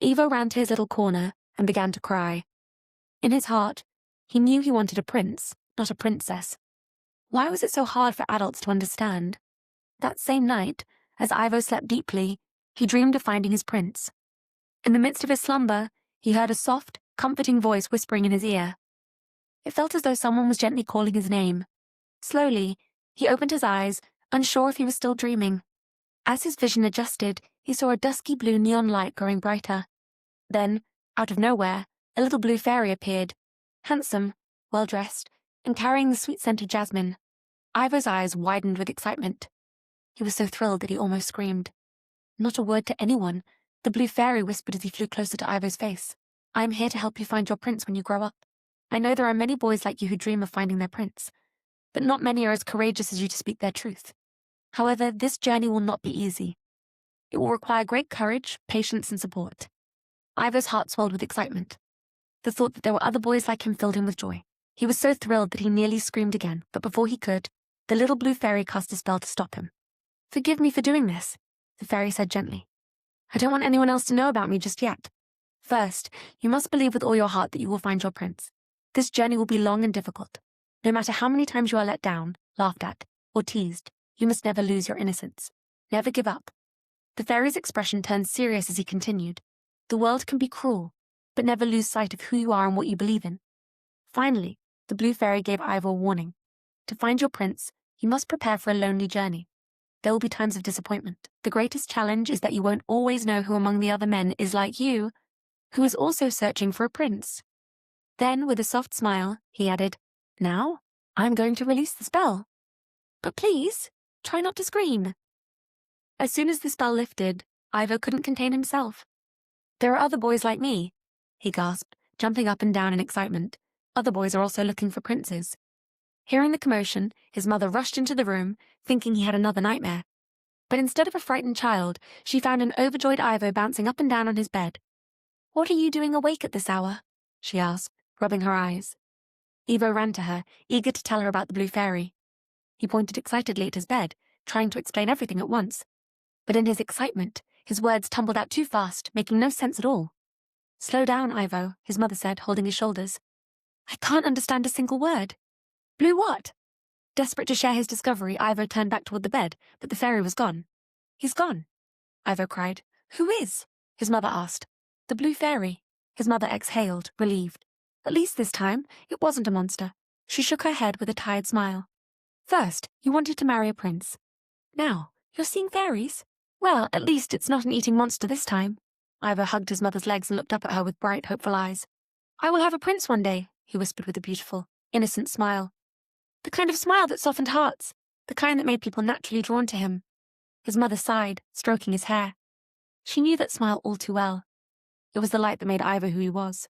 Ivo ran to his little corner and began to cry. In his heart, he knew he wanted a prince, not a princess. Why was it so hard for adults to understand? That same night, as Ivo slept deeply, he dreamed of finding his prince. In the midst of his slumber, he heard a soft, comforting voice whispering in his ear. It felt as though someone was gently calling his name. Slowly, he opened his eyes, unsure if he was still dreaming. As his vision adjusted, he saw a dusky blue neon light growing brighter. Then, out of nowhere, a little blue fairy appeared, handsome, well-dressed, and carrying the sweet scent of jasmine. Ivo's eyes widened with excitement. He was so thrilled that he almost screamed. Not a word to anyone, the blue fairy whispered as he flew closer to Ivo's face. "I am here to help you find your prince when you grow up. I know there are many boys like you who dream of finding their prince, but not many are as courageous as you to speak their truth. However, this journey will not be easy. It will require great courage, patience, and support." Ivo's heart swelled with excitement. The thought that there were other boys like him filled him with joy. He was so thrilled that he nearly screamed again, but before he could, the little blue fairy cast a spell to stop him. "Forgive me for doing this," the fairy said gently. "I don't want anyone else to know about me just yet. First, you must believe with all your heart that you will find your prince. This journey will be long and difficult. No matter how many times you are let down, laughed at, or teased, you must never lose your innocence. Never give up." The fairy's expression turned serious as he continued. "The world can be cruel, but never lose sight of who you are and what you believe in." Finally, the blue fairy gave Ivo a warning. To find your prince, you must prepare for a lonely journey. There will be times of disappointment. The greatest challenge is that you won't always know who among the other men is like you, who is also searching for a prince. Then, with a soft smile, he added, "Now, I'm going to release the spell. But please, try not to scream." As soon as the spell lifted, Ivo couldn't contain himself. "There are other boys like me," he gasped, jumping up and down in excitement. "Other boys are also looking for princes." Hearing the commotion, his mother rushed into the room, thinking he had another nightmare. But instead of a frightened child, she found an overjoyed Ivo bouncing up and down on his bed. "What are you doing awake at this hour?" she asked, rubbing her eyes. Ivo ran to her, eager to tell her about the blue fairy. He pointed excitedly at his bed, trying to explain everything at once. But in his excitement, his words tumbled out too fast, making no sense at all. "Slow down, Ivo," his mother said, holding his shoulders. "I can't understand a single word." "Blue what?" Desperate to share his discovery, Ivo turned back toward the bed, but the fairy was gone. "He's gone," Ivo cried. "Who is?" his mother asked. "The blue fairy," his mother exhaled, relieved. At least this time, it wasn't a monster. She shook her head with a tired smile. "First, you wanted to marry a prince. Now, you're seeing fairies? Well, at least it's not an eating monster this time." Ivo hugged his mother's legs and looked up at her with bright, hopeful eyes. "I will have a prince one day," he whispered with a beautiful, innocent smile. The kind of smile that softened hearts, the kind that made people naturally drawn to him. His mother sighed, stroking his hair. She knew that smile all too well. It was the light that made Ivo who he was.